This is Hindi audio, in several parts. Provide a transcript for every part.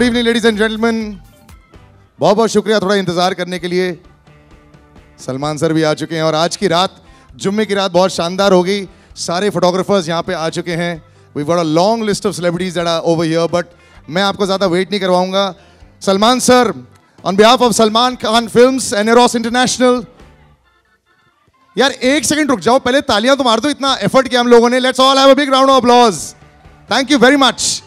Good evening ladies and gentleman, बहुत बहुत शुक्रिया थोड़ा इंतजार करने के लिए। सलमान सर भी आ चुके हैं और आज की रात, जुम्मे की रात बहुत शानदार होगी। सारे फोटोग्राफर्स यहाँ पे आ चुके हैं। We got a long list of celebrities that are over here, but मैं आपको ज्यादा वेट नहीं करवाऊंगा। Salman sir, on behalf of Salman Khan films and Eros international. यार एक सेकंड रुक जाओ, पहले तालियां तो मार दो, इतना एफर्ट किया हम लोगों ने। Let's all have a big round of applause. Thank you very much.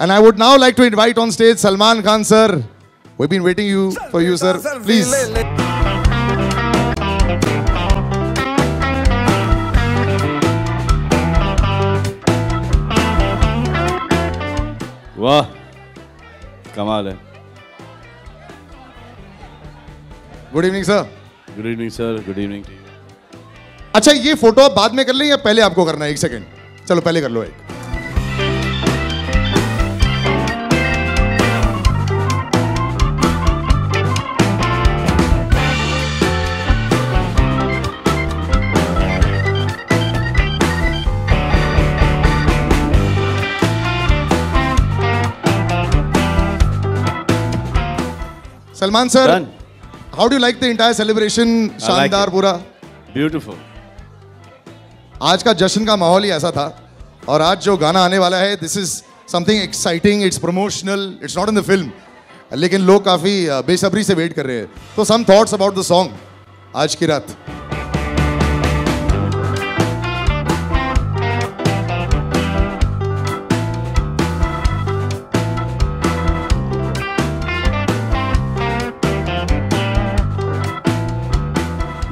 And I would now like to invite on stage Salman Khan sir. We've been waiting for you sir. Please. वाह, कमाल है। Good evening sir. Good evening sir, good evening to you. अच्छा ये फोटो आप बाद में कर लें या पहले आपको करना है? एक सेकंड, चलो पहले कर लो एक। Salman sir, how do like the entire celebration? शानदार पूरा, ब्यूटीफुल। आज का जश्न का माहौल ही ऐसा था। और आज जो गाना आने वाला है, this is something exciting, it's promotional, it's not in the film, लेकिन लोग काफी बेसब्री से वेट कर रहे हैं। तो some thoughts about the song आज की रात।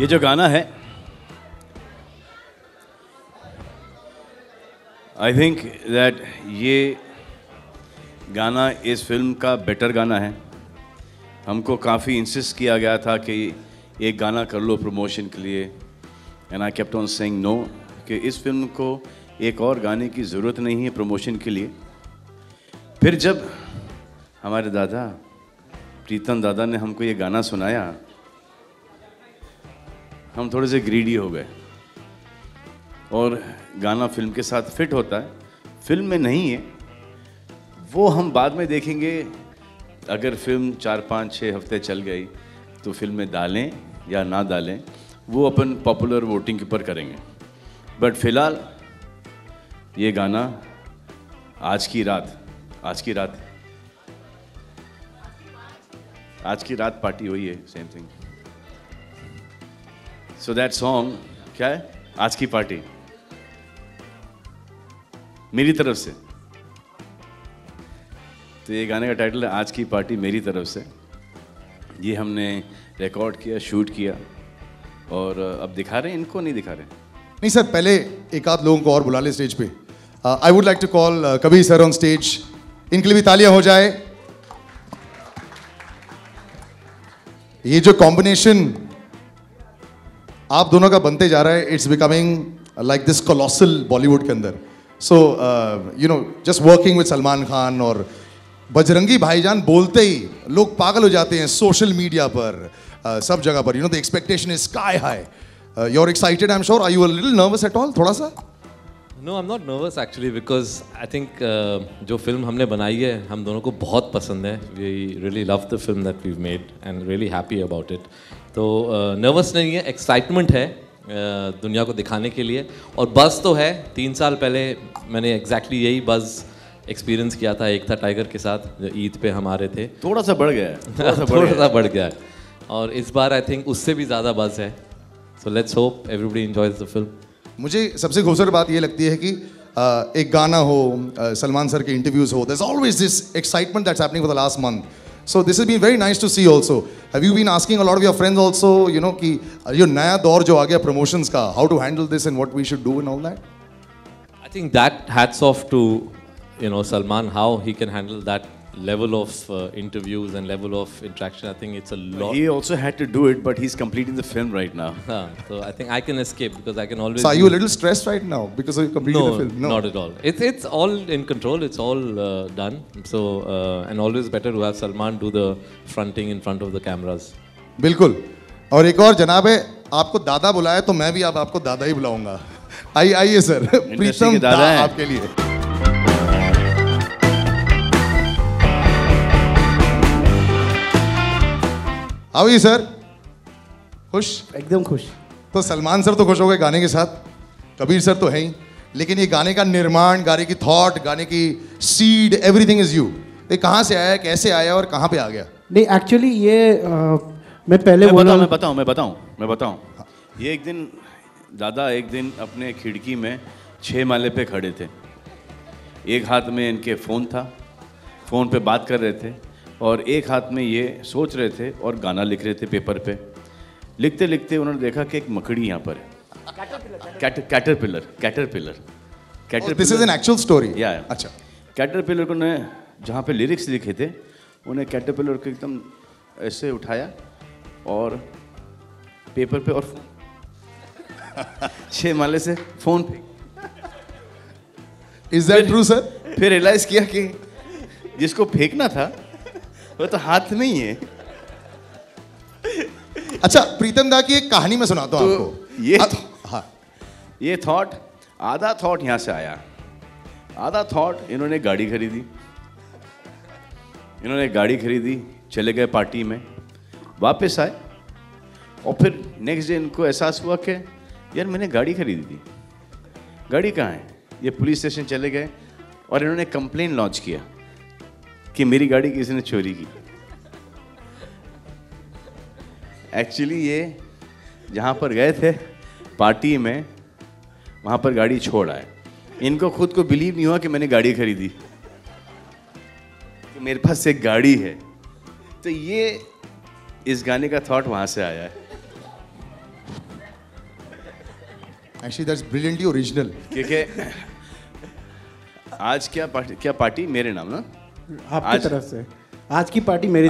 ये जो गाना है, आई थिंक दैट ये गाना इस फिल्म का बेटर गाना है। हमको काफ़ी इंसिस्ट किया गया था कि एक गाना कर लो प्रमोशन के लिए, and I kept on saying no, कि इस फिल्म को एक और गाने की ज़रूरत नहीं है प्रमोशन के लिए। फिर जब हमारे दादा प्रीतम दादा ने हमको ये गाना सुनाया, हम थोड़े से ग्रीडी हो गए। और गाना फिल्म के साथ फिट होता है, फिल्म में नहीं है वो हम बाद में देखेंगे। अगर फिल्म 4-5-6 हफ्ते चल गई तो फिल्म में डालें या ना डालें, वो अपन पॉपुलर वोटिंग के ऊपर करेंगे। बट फिलहाल ये गाना आज की रात पार्टी हुई है, same thing. So that song क्या है? आज की पार्टी मेरी तरफ से। तो ये गाने का टाइटल है आज की पार्टी मेरी तरफ से। ये हमने रिकॉर्ड किया, शूट किया, और अब दिखा रहे हैं। इनको नहीं दिखा रहे। नहीं सर, पहले एक आध लोगों को और बुला ले स्टेज पे। I would like to call Kabir sir on stage. इनके लिए भी तालियां हो जाए। ये जो कॉम्बिनेशन आप दोनों का बनते जा रहा है, it's becoming like this colossal Bollywood के अंदर। So you know, just working with Salman Khan और बजरंगी भाईजान बोलते ही लोग पागल हो जाते हैं सोशल मीडिया पर, सब जगह पर। You know the expectation is sky high. You are excited, I am sure. Are you a little nervous at all? थोड़ा सा? No, I'm not nervous actually, because I think जो फिल्म हमने बनाई है हम दोनों को बहुत पसंद है। We really love the film that we've made and really happy about it. तो नर्वस नहीं है, एक्साइटमेंट है दुनिया को दिखाने के लिए, और बज़ तो है। 3 साल पहले मैंने एग्जैक्टली यही बज़ एक्सपीरियंस किया था एकता टाइगर के साथ, जो ईद पे हमारे थे। थोड़ा सा बढ़ गया है, थोड़ा सा बढ़ गया है, और इस बार आई थिंक उससे भी ज़्यादा बज़ है। So let's hope everybody enjoys the film. मुझे सबसे खूबसूरत बात ये लगती है कि एक गाना हो, सलमान सर के इंटरव्यूज हो, there's always this excitement that's happening for the last month. So this has been very nice to see also. Have you been asking a lot of your friends also, you know, कि ये नया दौर जो आ गया promotions का, how to handle this and what we should do and all that? I think that hats off to, you know, Salman, how he can handle that level of interviews and level of interaction. I think it's a lot. He also had to do it, but he's completing the film right now. So I think I can escape because I can always. So are you a little stressed right now because of completing the film? No, not at all. It's all in control. It's all done. So and always better to have Salman do the fronting in front of the cameras. बिल्कुल। और एक और जनाब है, आपको दादा बुलाया तो मैं भी अब आपको दादा ही बुलाऊंगा। आइए सर, प्रीतम दादा आपके लिए। How you sir? खुश? एकदम खुश। तो सलमान सर तो खुश हो गए गाने के साथ, कबीर सर तो है ही, लेकिन ये गाने का निर्माण, गाने की थॉट, गाने की सीड, एवरीथिंग इज यू। ये कहाँ से आया, कैसे आया और कहाँ पे आ गया? नहीं एक्चुअली ये मैं पहले मैं बताऊं। ये एक दिन दादा अपने खिड़की में 6 माले पे खड़े थे। एक हाथ में इनके फ़ोन था, फ़ोन पे बात कर रहे थे, और एक हाथ में ये सोच रहे थे और गाना लिख रहे थे पेपर पे। लिखते लिखते उन्होंने देखा कि एक मकड़ी यहाँ पर है, caterpillar. This is an actual story? या अच्छा। कैटरपिलर को ने जहाँ पे लिरिक्स लिखे थे, उन्हें कैटरपिलर को एकदम ऐसे उठाया और पेपर पे और 6 माले से फोन पे। Is that true sir? फिर रियलाइज किया कि जिसको फेंकना था वो तो हाथ में ही है। अच्छा, प्रीतम दा की एक कहानी मैं सुनाता हूँ आपको। हाँ, ये थॉट, आधा थॉट यहाँ से आया, आधा थॉट इन्होंने गाड़ी खरीदी, चले गए पार्टी में, वापस आए, और फिर नेक्स्ट डे इनको एहसास हुआ कि यार मैंने गाड़ी खरीदी थी, गाड़ी कहाँ है? ये पुलिस स्टेशन चले गए और इन्होंने कंप्लेन लॉन्च किया कि मेरी गाड़ी किसी ने चोरी की। एक्चुअली ये जहाँ पर गए थे पार्टी में, वहाँ पर गाड़ी छोड़ आए। इनको खुद को बिलीव नहीं हुआ कि मैंने गाड़ी खरीदी, कि मेरे पास एक गाड़ी है। तो ये इस गाने का थॉट वहाँ से आया है। Actually, that's brilliantly original. क्योंकि आज क्या पार्टी मेरे नाम ना, आपकी तरफ से आज की पार्टी मेरी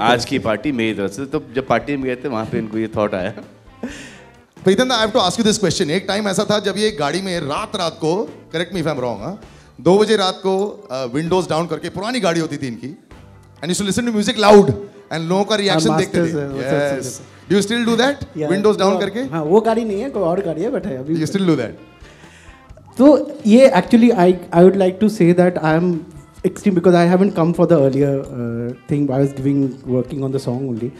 तरफ से। तो जब पार्टी में गए थे वहाँ पे इनको ये थॉट आया। Pritam, I have to ask you this question. एक टाइम ऐसा था जब ये गाड़ी में रात को, correct me if I am wrong, 2 बजे रात को विंडोज डाउन करके, पुरानी गाड़ी होती थी इनकी, and used to listen to music loud, and लोगों का रिएक्शन देखते थे। Yes, do you still do that? Windows down करके? हाँ, वो गाड़ी नहीं है, कोई और गाड़ी है, बट है अभी। You still do that? तो ये actually I would like to say that I am extreme because I haven't come for the earlier thing. I was working on the song only.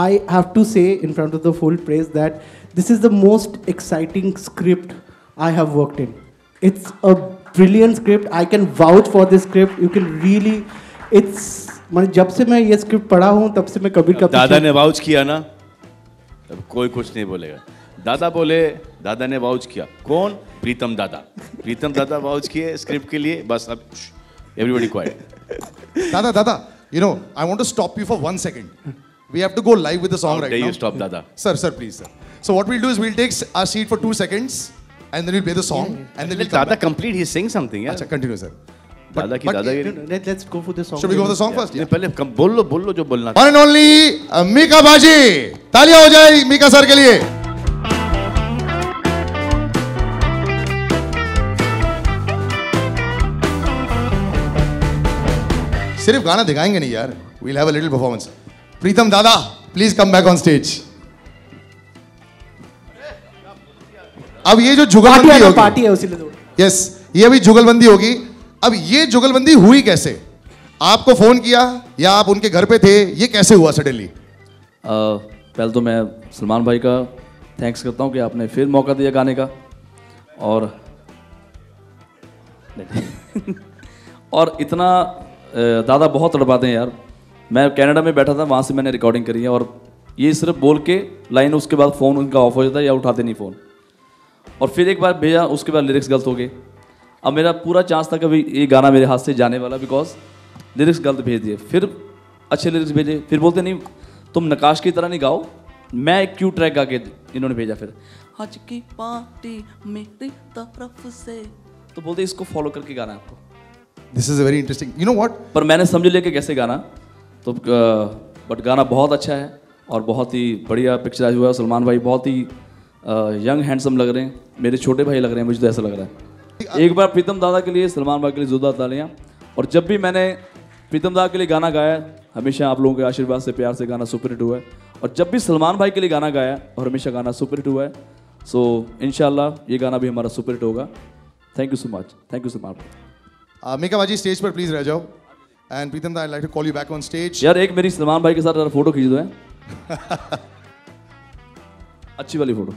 I have to say in front of the full praise that this is the most exciting script I have worked in. It's a brilliant script. I can vouch for this script. You can really, it's मतलब जब से मैं ये स्क्रिप्ट पढ़ा हूँ तब से मैं कबीर का दादा ने वाउच किया ना, तब कोई कुछ नहीं बोलेगा। दादा बोले, दादा ने वाउच किया। कौन? प्रीतम दादा वाउच किए स्क्रिप्ट के लिए, बस अब everybody quiet. Dada, you know, I want to stop you for 1 second. We have to go live with the song right now. How dare you stop, Dada? Sir, please, sir. So what we'll do is we'll take our seat for 2 seconds, and then we'll play the song, and then we'll come Dada back. complete. He's saying something. Yeah. Achha, continue, sir. दादा की दादागिरी। Let's go for the song. Should we go for the song first? नहीं, पहले बोल लो जो बोलना। One and only मीका बाजी, तालियां हो जाए मीका सर के लिए। सिर्फ गाना दिखाएंगे नहीं यार, we'll have a little performance. प्रीतम दादा, please come back on stage. अब ये जो जुगलबंदी होगी, पार्टी है उसी लिए। यस, ये अभी जुगलबंदी होगी। अब ये जुगलबंदी हुई कैसे? आपको फोन किया या आप उनके घर पे थे? ये कैसे हुआ सडनली? पहले तो मैं सलमान भाई का थैंक्स करता हूँ कि आपने फिर मौका दिया गाने का, और इतना दादा बहुत तड़पाते हैं यार। मैं कनाडा में बैठा था, वहाँ से मैंने रिकॉर्डिंग करी है, और ये सिर्फ बोल के लाइन, उसके बाद फ़ोन उनका ऑफ हो जाता है या उठाते नहीं फ़ोन, और फिर एक बार भेजा, उसके बाद लिरिक्स गलत हो गए। अब मेरा पूरा चांस था कि ये गाना मेरे हाथ से जाने वाला, बिकॉज लिरिक्स गलत भेज दिए, फिर अच्छे लिरिक्स भेजे, फिर बोलते नहीं तुम नकाश की तरह नहीं गाओ, मैं एक क्यू ट्रैक गा के इन्होंने भेजा। फिर आज की पार्टी मेरी तरफ से, तो बोलते इसको फॉलो करके गाना है आपको। This is a very interesting. You know what? पर मैंने समझ लिया कि कैसे गाना, तो बट गाना बहुत अच्छा है और बहुत ही बढ़िया पिक्चराइज हुआ है। सलमान भाई बहुत ही यंग हैंडसम लग रहे हैं, मेरे छोटे भाई लग रहे हैं, मुझे तो ऐसा लग रहा है। एक बार प्रीतम दादा के लिए, सलमान भाई के लिए जोरदार तालियां। और जब भी मैंने प्रीतम दादा के लिए गाना गाया, हमेशा आप लोगों के आशीर्वाद से, प्यार से गाना सुपर हिट हुआ है, और जब भी सलमान भाई के लिए गाना गाया और हमेशा गाना सुपर हिट हुआ है। सो इंशाल्लाह ये गाना भी हमारा सुपर हिट होगा। Thank you so much, thank you so much. Mika बाजी स्टेज पर प्लीज रह जाओ, and Pritam da I like to call you back on stage. यार एक मेरी सलमान भाई के साथ फोटो खींच दो है। अच्छी वाली photo.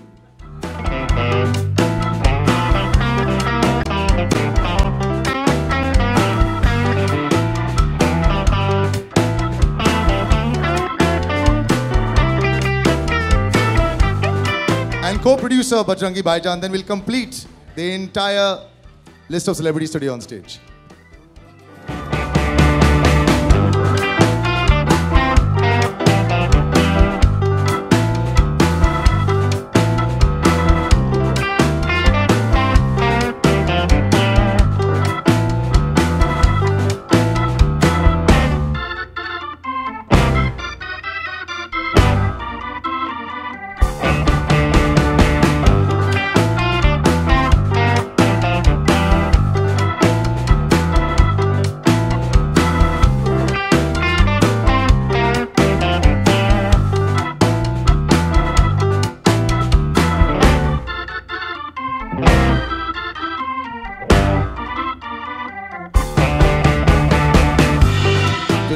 And co-producer Bajrangi Bhaijaan then will complete the entire list of celebrities today on stage.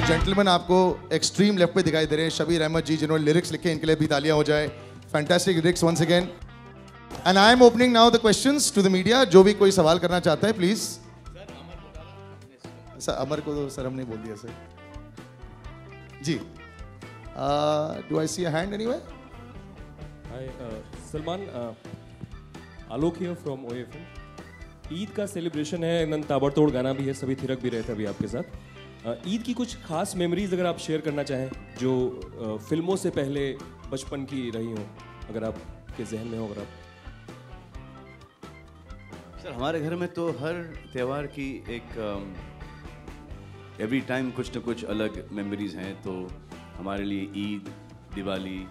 Gentleman आपको एक्सट्रीम लेफ्ट पे दिखाई दे रहे हैं शबीर अहमद जी, जिन्होंने लिरिक्स लिखे, इनके लिए भी तालियां हो जाए। Fantastic lyrics once again. And I am opening now the questions to the media. जो भी कोई सवाल करना चाहता है प्लीज। सर अमर को तो सर हमने बोल दिया sir ji. Do I see a hand anywhere? Hi Salman, Alok here from OFM। Eid का सेलिब्रेशन है, नन ताबड़तोड़ गाना भी है, सभी थिरक भी रहे थे अभी आपके साथ। ईद की कुछ खास मेमोरीज अगर आप शेयर करना चाहें जो फिल्मों से पहले बचपन की रही हो, अगर आपके जहन में हो। अगर आप सर, हमारे घर में तो हर त्यौहार की एक एवरी टाइम कुछ न कुछ अलग मेमोरीज हैं। तो हमारे लिए ईद, दिवाली,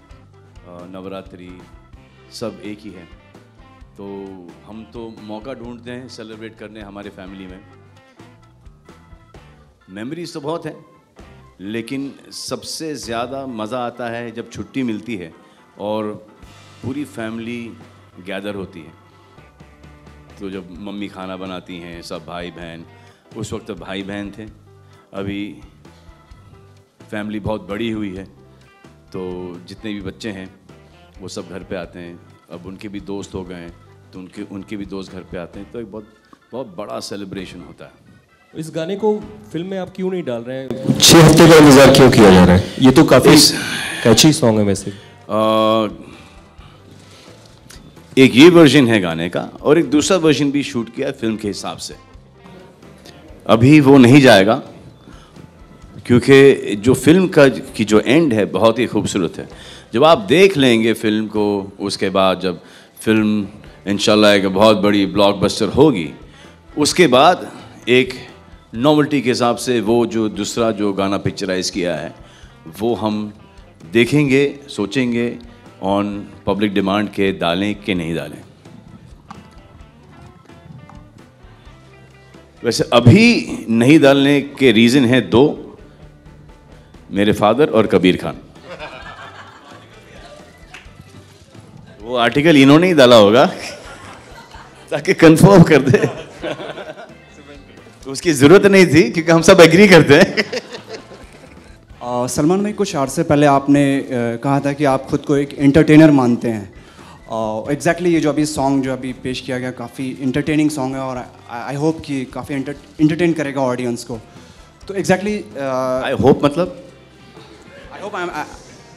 नवरात्रि सब एक ही है। तो हम तो मौका ढूंढते हैं सेलिब्रेट करने हमारे फैमिली में। मेमोरीज तो बहुत हैं, लेकिन सबसे ज़्यादा मज़ा आता है जब छुट्टी मिलती है और पूरी फैमिली गैदर होती है। तो जब मम्मी खाना बनाती हैं, सब भाई बहन, उस वक्त भाई बहन थे, अभी फैमिली बहुत बड़ी हुई है तो जितने भी बच्चे हैं वो सब घर पे आते हैं। अब उनके भी दोस्त हो गए हैं तो उनके भी दोस्त घर पे आते हैं, तो एक बहुत बड़ा सेलिब्रेशन होता है। इस गाने को फिल्म में आप क्यों नहीं डाल रहे हैं? 6 हफ्ते का इंतजार क्यों किया जा रहा है? ये तो काफी कैची सॉन्ग है वैसे। एक ये वर्जन है गाने का और एक दूसरा वर्जन भी शूट किया है फिल्म के हिसाब से। अभी वो नहीं जाएगा क्योंकि जो फिल्म की जो एंड है बहुत ही खूबसूरत है। जब आप देख लेंगे फिल्म को, उसके बाद जब फिल्म इंशाल्लाह एक बहुत बड़ी ब्लॉकबस्टर होगी, उसके बाद एक नॉवेल्टी के हिसाब से वो जो दूसरा जो गाना पिक्चराइज किया है वो हम देखेंगे, सोचेंगे ऑन पब्लिक डिमांड के डालें कि नहीं डालें। वैसे अभी नहीं डालने के रीज़न है 2, मेरे फादर और कबीर खान। वो आर्टिकल इन्होंने ही डाला होगा ताकि कंफर्म कर दे। तो उसकी ज़रूरत नहीं थी क्योंकि हम सब एग्री करते हैं। सलमान भाई, कुछ अर्से पहले आपने कहा था कि आप खुद को एक एंटरटेनर मानते हैं। एग्जैक्टली ये जो अभी सॉन्ग जो अभी पेश किया गया काफ़ी इंटरटेनिंग सॉन्ग है और आई होप कि काफ़ी इंटरटेन करेगा ऑडियंस को। तो एग्जैक्टली आई होप मतलब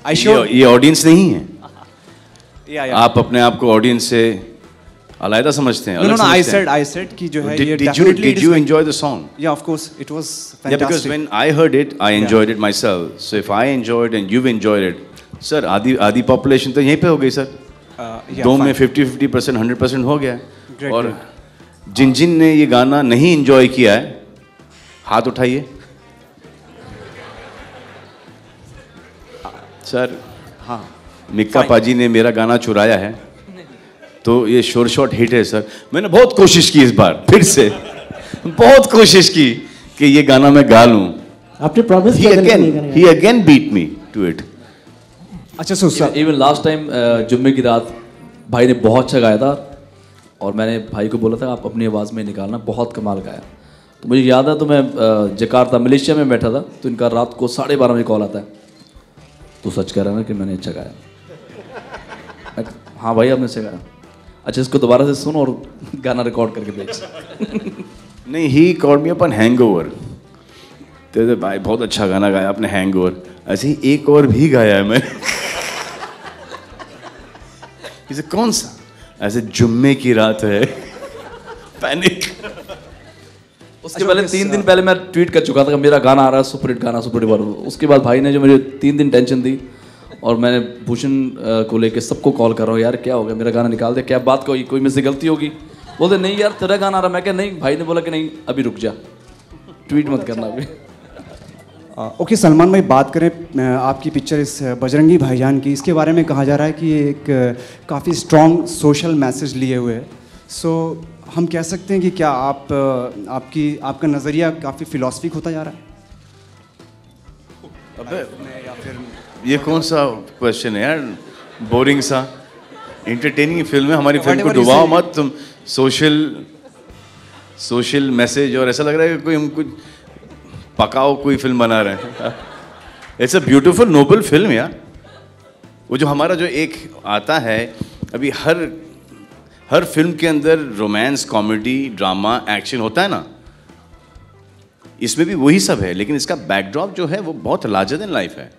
आई श्योर ये ऑडियंस नहीं है। आप अपने आप को ऑडियंस से अलग समझते हैं? No, I said कि जो है ये did you enjoy the song? Yeah, of course, it was fantastic. Yeah, because when I heard it, I enjoyed it myself. So if I enjoyed and you've enjoyed it, sir, आधी population तो यहीं पे हो गई सर। दो में 50% 100% हो गया। और जिन ने ये गाना नहीं enjoy किया है, हाथ उठाइए। सर, हाँ, मिक्का पाजी ने मेरा गाना चुराया है तो ये शोर शॉट हिट है सर। मैंने बहुत कोशिश की इस बार, फिर से बहुत कोशिश की कि ये गाना मैं गा लूं। आपने प्रॉमिस किया he again beat me to it। अच्छा सर, इवन लास्ट टाइम जुम्मे की रात भाई ने बहुत अच्छा गाया था और मैंने भाई को बोला था आप अपनी आवाज़ में निकालना, बहुत कमाल गाया। तो मुझे याद है तो मैं जकार्ता मलेशिया में बैठा था तो इनका रात को 12:30 बजे कॉल आता है, तो सच कह रहा ना कि मैंने अच्छा गाया। हाँ भाई आपने से गाया। अच्छा इसको दोबारा से सुन और गाना रिकॉर्ड करके भेज। नहीं, he called me upon hangover. तो भाई बहुत अच्छा गाना गाया आपने हैंगओवर। ऐसे ही एक और भी गाया है मैंने। इसे कौन सा? ऐसे जुम्मे की रात है। पैनिक। उसके पहले 3 दिन पहले मैं ट्वीट कर चुका था कि मेरा गाना आ रहा है, सुपर हिट गाना, सुपर हिट। उसके बाद भाई ने जो मुझे 3 दिन टेंशन दी, और मैंने भूषण को लेके सबको कॉल कर रहा हूँ, यार क्या हो गया, मेरा गाना निकाल दे, क्या बात कोई मुझसे गलती होगी? बोलते नहीं यार तेरा गाना आ रहा। मैं क्या नहीं, भाई ने बोला कि नहीं अभी रुक जा, ट्वीट मत करना अभी। ओके सलमान भाई, बात करें आपकी पिक्चर इस बजरंगी भाईजान की, इसके बारे में कहा जा रहा है कि ये एक काफ़ी स्ट्रॉन्ग सोशल मैसेज लिए हुए है। सो हम कह सकते हैं कि क्या आपका नज़रिया काफ़ी फिलॉसफिक होता जा रहा है? अबे या फिर ये कौन सा क्वेश्चन है यार, बोरिंग सा। इंटरटेनिंग फिल्म है, हमारी फिल्म को डुबाओ मत तुम। सोशल मैसेज, और ऐसा लग रहा है कि कोई हम कुछ पकाओ कोई फिल्म बना रहे हैं। It's a beautiful noble film यार। वो जो हमारा जो एक आता है अभी, हर फिल्म के अंदर रोमांस, कॉमेडी, ड्रामा, एक्शन होता है ना, इसमें भी वही सब है, लेकिन इसका बैकड्रॉप जो है वो बहुत लार्जर देन लाइफ है,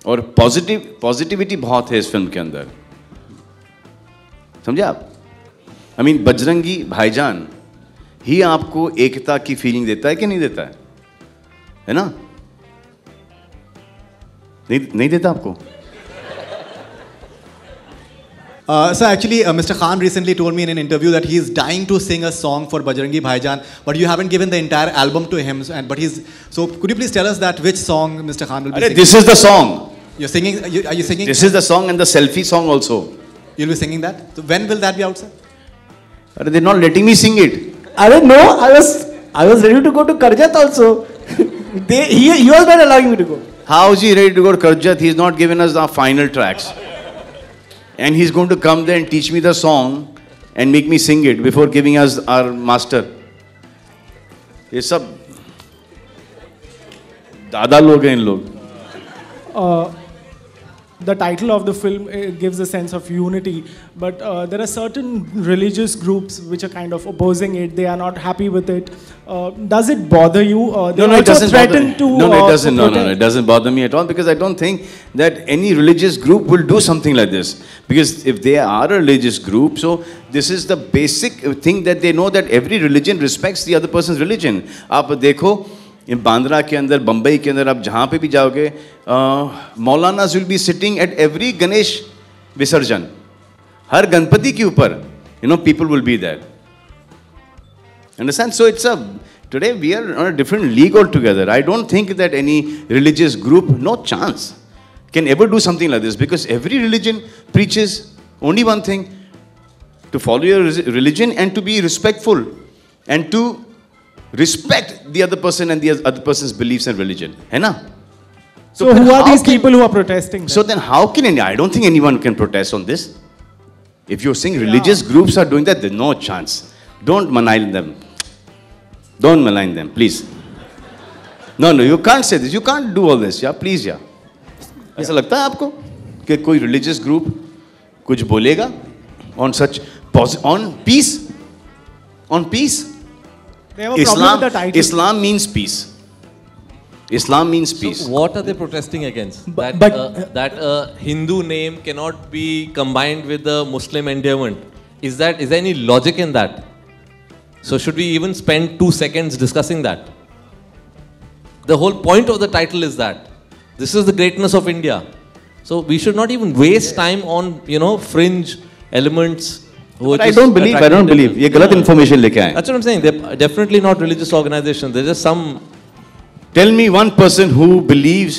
और पॉजिटिविटी बहुत है इस फिल्म के अंदर। समझे आप? आई मीन बजरंगी भाईजान ही आपको एकता की फीलिंग देता है कि नहीं देता है ना? नहीं देता आपको? So actually, Mr. Khan recently told me in an interview that he is dying to sing a song for Bajrangi Bhaijaan, but you haven't given the entire album to him. So could you please tell us that which song Mr. Khan will be singing? This is the song. You're singing? Are you singing? This is the song and the selfie song also. You'll be singing that. So when will that be out, sir? They're not letting me sing it. I don't know. I was ready to go to Karjat also. He was not allowing me to go. How is he ready to go to Karjat? He's not given us the final tracks. And he's going to come there and teach me the song and make me sing it before giving us our master. ये सब दादा लोग हैं इन लोग. The title of the film gives a sense of unity, but there are certain religious groups which are kind of opposing it. They are not happy with it. Does it bother you? No, it doesn't bother me. No, it doesn't bother me at all, because I don't think that any religious group will do something like this. Because if they are a religious group, so this is the basic thing that they know, that every religion respects the other person's religion. आप देखो बांद्रा के अंदर, बम्बई के अंदर, आप जहाँ पे भी जाओगे, मौलानास will be sitting at every Ganesh Visarjan, हर गणपति के ऊपर, people will be there. Understand? So it's today we are on a different league altogether. I don't think that any religious group, no chance, can ever do something like this, because every religion preaches only one thing: to follow your religion and to be respectful and to respect the other person and the other person's beliefs and religion. है ना? So who are these people who are protesting? So then how can I don't think anyone can protest on this. If you're saying religious groups are doing that, there's no chance. Don't malign them. Don't malign them, please. No, you can't say this. You can't do all this. Yeah, please, yeah. ऐसा लगता है आपको कि कोई religious group कुछ बोलेगा on such on peace? On peace? They have a problem with the title. Islam means peace. Islam means peace. So what are they protesting against? That a Hindu name cannot be combined with the Muslim endowment. Is there any logic in that? So should we even spend 2 seconds discussing that? The whole point of the title is that this is the greatness of India. So we should not even waste time on fringe elements. I don't believe. ये गलत information लेके आए. That's what I'm saying. They're definitely not religious organizations. They're just some. Tell me one person who believes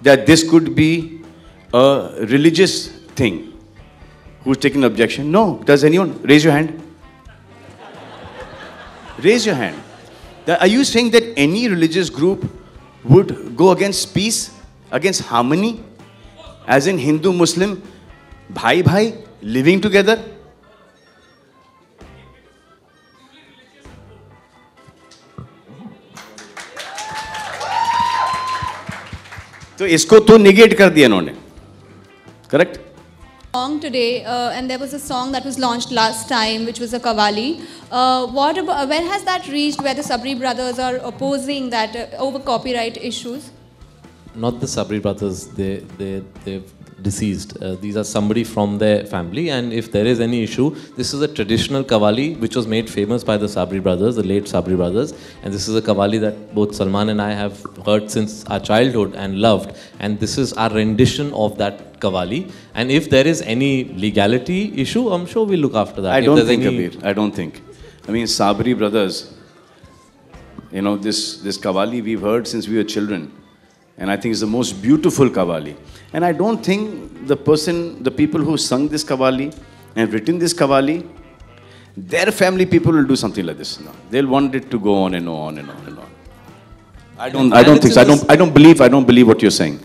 that this could be a religious thing, who's taking objection. No. Does anyone? Raise your hand. Raise your hand. Are you saying that any religious group would go against peace, against harmony, as in Hindu, Muslim, bhai, living together? तो इसको तो निगेट कर दिया इन्होंने, correct? Song today, and there was a song that was launched last time, which was a Qawwali. What about, where has that reached, where the Sabri brothers are opposing that over copyright issues? Not the Sabri brothers, they've deceased. These are somebody from their family, and if there is any issue, this is a traditional Qawwali which was made famous by the Sabri brothers, the late Sabri brothers, and this is a Qawwali that both Salman and I have heard since our childhood and loved, and this is our rendition of that Qawwali. And if there is any legality issue, I'm sure we'll look after that. I don't think, Kabir, I don't think. I mean, Sabri brothers, you know, this Qawwali we've heard since we were children. And I think it's the most beautiful Qawwali. And I don't think the people who sung this Qawwali and written this Qawwali, their family people will do something like this. No. They'll want it to go on and on and on and on. I don't think so. I don't believe what you're saying.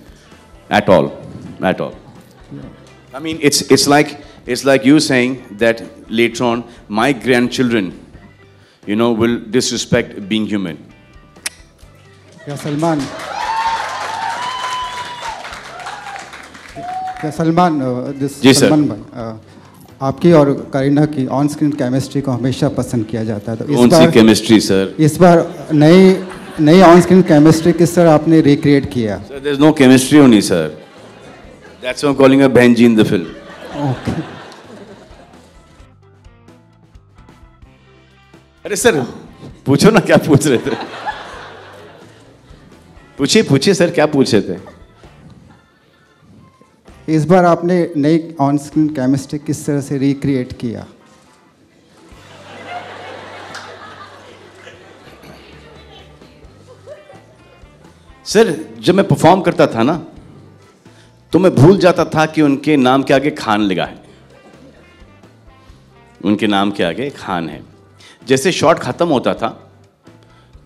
At all. At all. I mean, it's like you saying that later on, my grandchildren, you know, will disrespect being human. Yeah, Salman. Salman Salman भाई आपकी और करीना की ऑन स्क्रीन केमिस्ट्री को हमेशा पसंद किया जाता है तो कौन सी केमिस्ट्री सर इस बार नई ऑन स्क्रीन केमिस्ट्री किस तरह आपने रिक्रिएट किया sir there is no chemistry only sir that's why I am calling her बहन जी इन द फिल्म ओके अरे सर पूछो ना क्या पूछ रहे थे पूछिए सर क्या पूछ रहे थे इस बार आपने नई ऑन स्क्रीन केमिस्ट्री किस तरह से रिक्रिएट किया सर जब मैं परफॉर्म करता था ना तो मैं भूल जाता था कि उनके नाम के आगे खान लगा है उनके नाम के आगे खान है जैसे शॉट खत्म होता था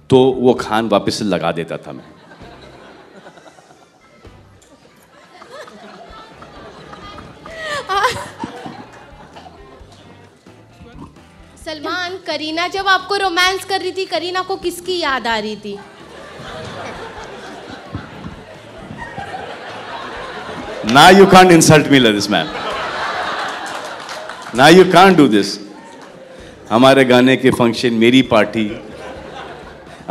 तो वो खान वापस से लगा देता था मैं सलमान करीना जब आपको रोमांस कर रही थी करीना को किसकी याद आ रही थी Now you can't insult me like this, man. Now you can't do this. हमारे गाने के फंक्शन मेरी पार्टी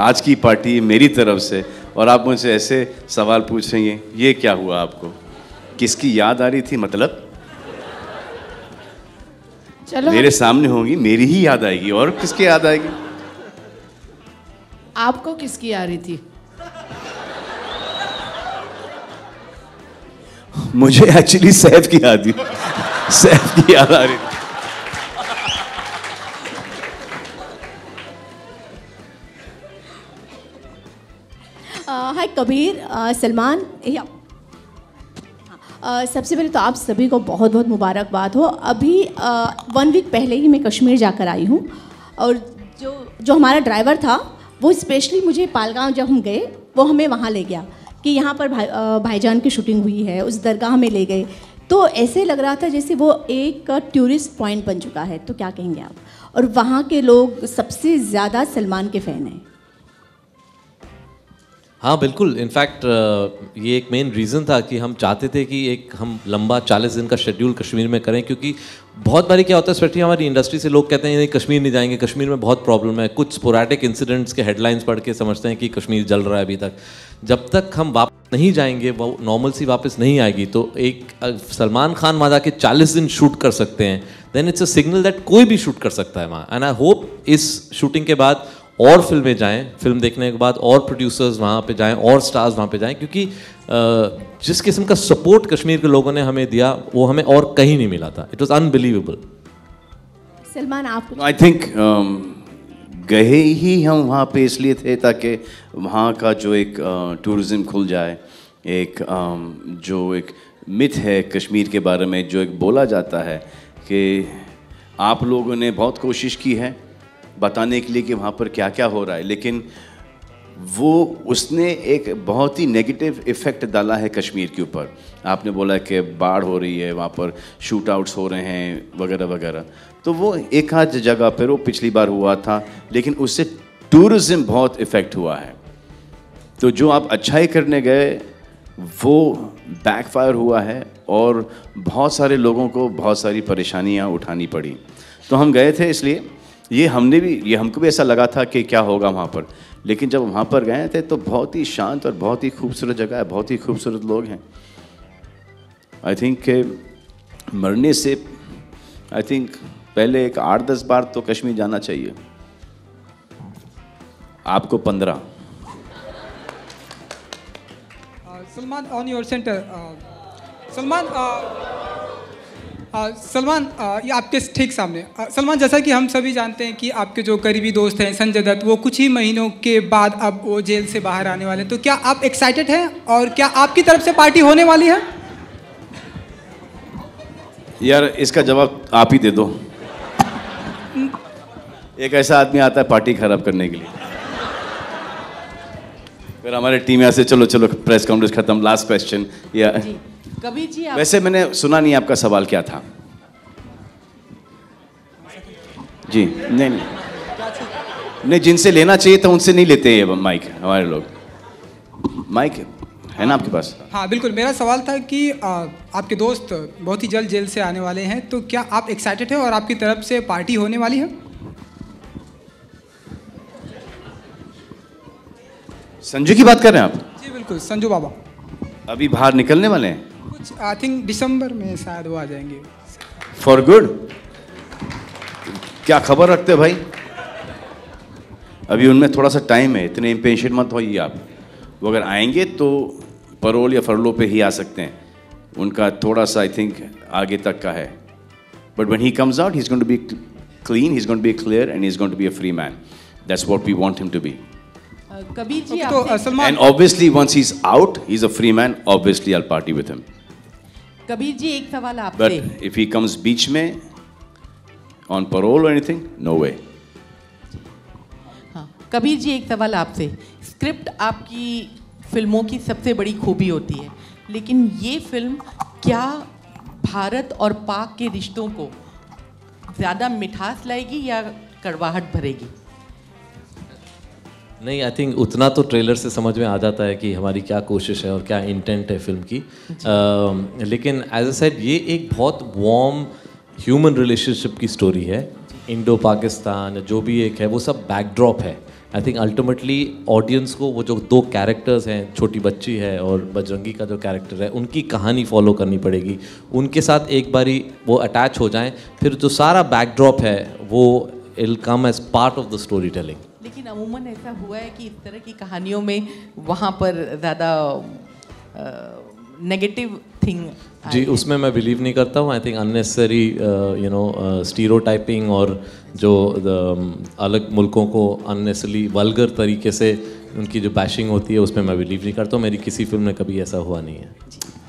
आज की पार्टी मेरी तरफ से और आप मुझसे ऐसे सवाल पूछ रही हैं ये क्या हुआ आपको किसकी याद आ रही थी मतलब चलो मेरे सामने होंगी मेरी ही याद आएगी और किसकी याद आएगी आपको किसकी आ रही थी मुझे एक्चुअली सैफ की याद सैफ की याद आ रही थी हाय कबीर सलमान सबसे पहले तो आप सभी को बहुत बहुत मुबारकबाद हो अभी 1 वीक पहले ही मैं कश्मीर जाकर आई हूँ और जो हमारा ड्राइवर था वो स्पेशली मुझे पालगांव जब हम गए वो हमें वहाँ ले गया कि यहाँ पर भाईजान की शूटिंग हुई है उस दरगाह में ले गए तो ऐसे लग रहा था जैसे वो एक टूरिस्ट पॉइंट बन चुका है तो क्या कहेंगे आप और वहाँ के लोग सबसे ज़्यादा सलमान के फ़ैन हैं हाँ बिल्कुल इनफैक्ट ये एक मेन रीज़न था कि हम चाहते थे कि एक हम लंबा 40 दिन का शेड्यूल कश्मीर में करें क्योंकि बहुत बारी क्या होता है स्पेशली हमारी इंडस्ट्री से लोग कहते हैं नहीं कश्मीर नहीं जाएंगे कश्मीर में बहुत प्रॉब्लम है कुछ स्पोरेडिक इंसिडेंट्स के हेडलाइंस पढ़ के समझते हैं कि कश्मीर जल रहा है अभी तक जब तक हम वापस नहीं जाएंगे वो नॉर्मल सी वापस नहीं आएगी तो एक सलमान खान वहाँ जाके 40 दिन शूट कर सकते हैं then it's a signal that कोई भी शूट कर सकता है वहाँ एंड आई होप इस शूटिंग के बाद और फिल्में जाएं फिल्म देखने के बाद और प्रोड्यूसर्स वहाँ पे जाएं और स्टार्स वहाँ पे जाएं क्योंकि जिस किस्म का सपोर्ट कश्मीर के लोगों ने हमें दिया वो हमें और कहीं नहीं मिला था इट वाज अनबिलीवेबल सलमान आप आई थिंक गए ही हम वहाँ पे इसलिए थे ताकि वहाँ का जो एक टूरिज़्म खुल जाए एक जो एक मिथ है कश्मीर के बारे में जो एक बोला जाता है कि आप लोगों ने बहुत कोशिश की है बताने के लिए कि वहाँ पर क्या क्या हो रहा है लेकिन वो उसने एक बहुत ही नेगेटिव इफ़ेक्ट डाला है कश्मीर के ऊपर आपने बोला कि बाढ़ हो रही है वहाँ पर शूट आउट्स हो रहे हैं वगैरह वगैरह तो वो एक आध जगह पर वो पिछली बार हुआ था लेकिन उससे टूरिज़्म बहुत इफ़ेक्ट हुआ है तो जो आप अच्छाई करने गए वो बैकफायर हुआ है और बहुत सारे लोगों को बहुत सारी परेशानियां उठानी पड़ी। तो हम गए थे, इसलिए हमको भी ऐसा लगा था कि क्या होगा वहाँ पर, लेकिन जब वहाँ पर गए थे तो बहुत ही शांत और बहुत ही खूबसूरत जगह है, बहुत ही खूबसूरत लोग हैं। आई थिंक मरने से आई थिंक पहले एक 8-10 बार तो कश्मीर जाना चाहिए। आपको 15। Salman on your centre. Salman ये आपके ठीक सामने। सलमान, जैसा कि हम सभी जानते हैं कि आपके जो करीबी दोस्त हैं संजय दत्त, वो कुछ ही महीनों के बाद अब वो जेल से बाहर आने वाले हैं, तो क्या आप एक्साइटेड हैं और क्या आपकी तरफ से पार्टी होने वाली है? यार इसका जवाब आप ही दे दो। एक ऐसा आदमी आता है पार्टी खराब करने के लिए। फिर हमारे टीम यहाँ से चलो प्रेस कॉन्फ्रेंस खत्म, लास्ट क्वेश्चन। या कबीर जी वैसे मैंने सुना नहीं आपका सवाल क्या था। जी नहीं, जिनसे लेना चाहिए था उनसे नहीं लेते ये माइक हमारे लोग। माइक है ना आपके पास? हाँ बिल्कुल, मेरा सवाल था कि आपके दोस्त बहुत ही जल्द जेल से आने वाले हैं, तो क्या आप एक्साइटेड हैं और आपकी तरफ से पार्टी होने वाली है? संजू की बात कर रहे हैं आप? जी बिल्कुल, संजू बाबा अभी बाहर निकलने वाले हैं। कुछ आई थिंक दिसंबर में शायद वो आ जाएंगे। For good? क्या खबर रखते हो भाई? अभी उनमें थोड़ा सा टाइम है, इतने इम्पेशेंट मत होइए आप। वो अगर आएंगे तो परोल या फरलो पे ही आ सकते हैं, उनका थोड़ा सा आई थिंक आगे तक का है। But when he comes out he is going to be clean, he is going to be clear and he is going to be a free man. That's what we want him to be. Kabir ji And obviously once he's out, he's a free man. Obviously I'll party with him. Kabir ji एक सवाल आपसे। But if he comes बीच में on parole or anything, no way. हाँ, कबीर जी एक सवाल आपसे। स्क्रिप्ट आपकी फिल्मों की सबसे बड़ी खूबी होती है, लेकिन ये फिल्म क्या भारत और पाक के रिश्तों को ज़्यादा मिठास लाएगी या कड़वाहट भरेगी? नहीं, आई थिंक उतना तो ट्रेलर से समझ में आ जाता है कि हमारी क्या कोशिश है और क्या इंटेंट है फिल्म की। लेकिन एज अ सेड ये एक बहुत वार्म ह्यूमन रिलेशनशिप की स्टोरी है। इंडो पाकिस्तान जो भी एक है वो सब बैकड्रॉप है। आई थिंक अल्टीमेटली ऑडियंस को वो जो दो कैरेक्टर्स हैं, छोटी बच्ची है और बजरंगी का जो कैरेक्टर है, उनकी कहानी फॉलो करनी पड़ेगी। उनके साथ एक बारी वो अटैच हो जाएं, फिर जो सारा बैकड्रॉप है वो will come as part of the storytelling. लेकिन अमूमन ऐसा हुआ है कि इस तरह की कहानियों में वहाँ पर ज़्यादा नेगेटिव थिंग। जी, उसमें मैं बिलीव नहीं करता हूँ। आई थिंक अननेसेसरी स्टीरियोटाइपिंग और जो अलग मुल्कों को अननेसेसरी वल्गर तरीके से उनकी जो बैशिंग होती है उसमें मैं बिलीव नहीं करता हूँ। मेरी किसी फिल्म में कभी ऐसा हुआ नहीं है।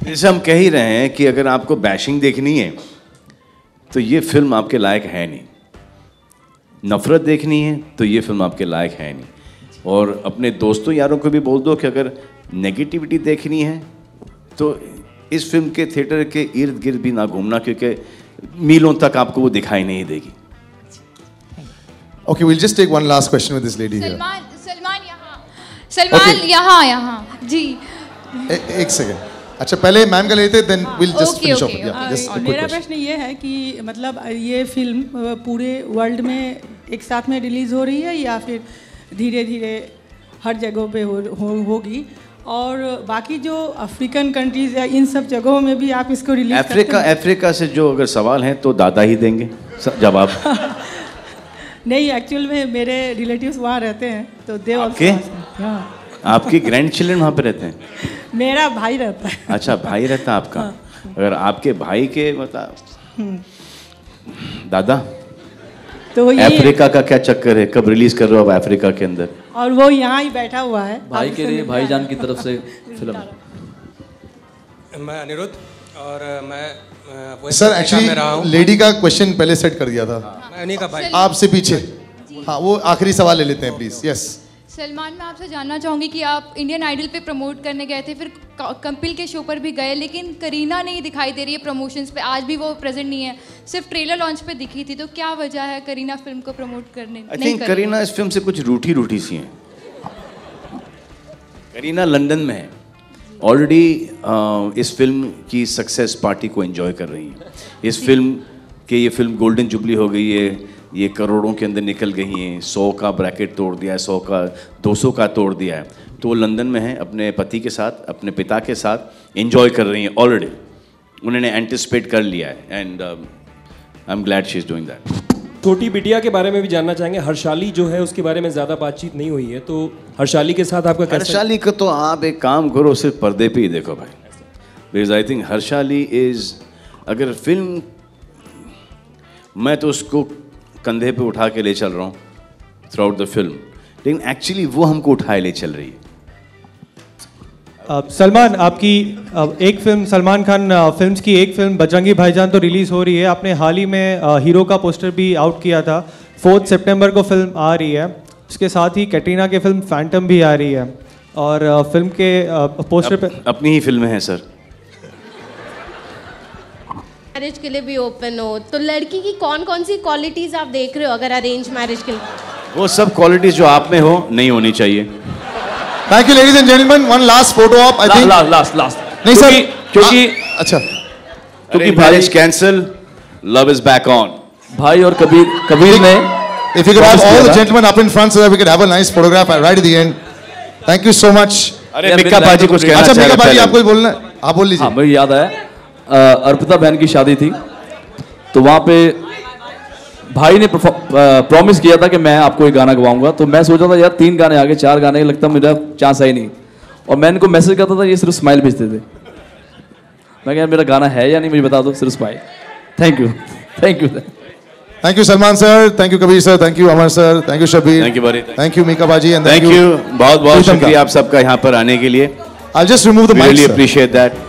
जैसे हम कह ही रहे हैं कि अगर आपको बैशिंग देखनी है तो ये फिल्म आपके लायक है नहीं, नफरत देखनी है तो ये फिल्म आपके लायक है नहीं। और अपने दोस्तों यारों को भी बोल दो कि अगर नेगेटिविटी देखनी है तो इस फिल्म के थिएटर के इर्द गिर्द भी ना घूमना, क्योंकि मीलों तक आपको वो दिखाई नहीं देगी। Okay, we'll just take one last question with this lady here. Salman यहाँ जी। एक सेकंड, अच्छा पहले मैम का लेते, then we'll just finish off. मेरा प्रश्न ये है कि मतलब ये फिल्म पूरे वर्ल्ड में एक साथ में रिलीज हो रही है या फिर धीरे धीरे हर जगहों पे होगी? और बाकी जो अफ्रीकन कंट्रीज या इन सब जगहों में भी आप इसको रिलीज करते हैं? अफ्रीका से जो अगर सवाल हैं तो दादा ही देंगे जवाब। नहीं, एक्चुअल में मेरे रिलेटिव्स वहाँ रहते हैं तो दे आपके आपके ग्रैंड चिल्ड्रन वहाँ पे रहते हैं? मेरा भाई रहता है। अच्छा, भाई रहता है आपका। अगर आपके भाई के मतलब दादा तो अफ्रीका का क्या चक्कर है? कब रिलीज कर रहे हो आप अफ्रीका के अंदर? और वो यहाँ ही बैठा हुआ है भाई के लिए भाईजान की तरफ से फिल्म। मैं अनिरुद्ध और मैं सर एक्चुअली लेडी का क्वेश्चन पहले सेट कर दिया था। मैं अनी का भाई। आपसे पीछे, हाँ वो आखिरी सवाल ले लेते हैं प्लीज। यस सलमान, मैं आपसे जानना चाहूँगी कि आप इंडियन आइडल पे प्रमोट करने गए थे, फिर कपिल के शो पर भी गए, लेकिन करीना नहीं दिखाई दे रही है प्रमोशंस पे, आज भी वो प्रेजेंट नहीं है, सिर्फ ट्रेलर लॉन्च पे दिखी थी, तो क्या वजह है करीना फिल्म को प्रमोट करने नहीं कर रही? करीना इस फिल्म से कुछ रूठी रूठी सी हैं। करीना लंदन में है ऑलरेडी इस फिल्म की सक्सेस पार्टी को एंजॉय कर रही हैं। इस फिल्म के ये फिल्म गोल्डन जुबली हो गई है, ये करोड़ों के अंदर निकल गई हैं, 100 का ब्रैकेट तोड़ दिया है, 100 का 200 का तोड़ दिया है। तो वो लंदन में है अपने पति के साथ, अपने पिता के साथ एंजॉय कर रही हैं। ऑलरेडी उन्होंने एंटिसिपेट कर लिया है and I am glad she is doing that. छोटी बिटिया के बारे में भी जानना चाहेंगे। हर्षाली जो है उसके बारे में ज़्यादा बातचीत नहीं हुई है, तो हर्षाली के साथ आपका कैसा? हर्षाली को तो आप एक काम करो, सिर्फ पर्दे पे ही देखो भाई, because I think Harshali is, अगर फिल्म मैं तो उसको कंधे पे उठा के ले चल रहा हूँ थ्रू आउट द फिल्म, लेकिन एक्चुअली वो हमको उठाए ले चल रही है। सलमान, आपकी एक फिल्म, सलमान खान फिल्म्स की एक फिल्म बजरंगी भाईजान तो रिलीज़ हो रही है। आपने हाल ही में हीरो का पोस्टर भी आउट किया था। 4 सितंबर को फिल्म आ रही है। उसके साथ ही कैटरीना की फिल्म फैंटम भी आ रही है और फिल्म के पोस्टर पे अपनी ही फिल्में हैं सर। मैरिज के लिए भी ओपन हो, तो लड़की की कौन कौन सी क्वालिटीज आप देख रहे हो अगर अरेंज मैरिज के लिए? वो सब क्वालिटीज जो आप में हो नहीं होनी चाहिए। Thank you, ladies and gentlemen. One last photo op. I think. Last. नहीं सर, क्योंकि अच्छा, क्योंकि marriage cancel, love is back on. भाई और कबीर ने, if you could have all the gentlemen up in front so that we could have a nice photograph right at the end. Thank you so much. अरे मिक्का बाजी कुछ कहना अच्छा, चाह रहे मिक्का हैं बाजी पहले। आपको बोलना है, आप बोल लीजिए। हाँ, मुझे याद आया, अर्पिता बहन की शादी थी, तो वहाँ पे भाई ने प्रॉमिस किया था कि मैं आपको एक गाना गवाऊंगा। तो मैं सोचा था यार 3 गाने आगे 4 गाने लगता मेरा चांस है ही नहीं, और मैं इनको मैसेज करता था, ये सिर्फ स्माइल भेजते थे। मैं यार मेरा गाना है या नहीं मुझे बता दो, सिर्फ smile. Thank you. Thank you Salman sir, thank you Kabir sir, thank you Amar sir, thank you Shabir, thank you Bari, thank you Mika Baji and thank you बहुत बहुत शुक्रिया आप सबका यहाँ पर आने के लिए। I'll just remove the mic, really sir. appreciate that.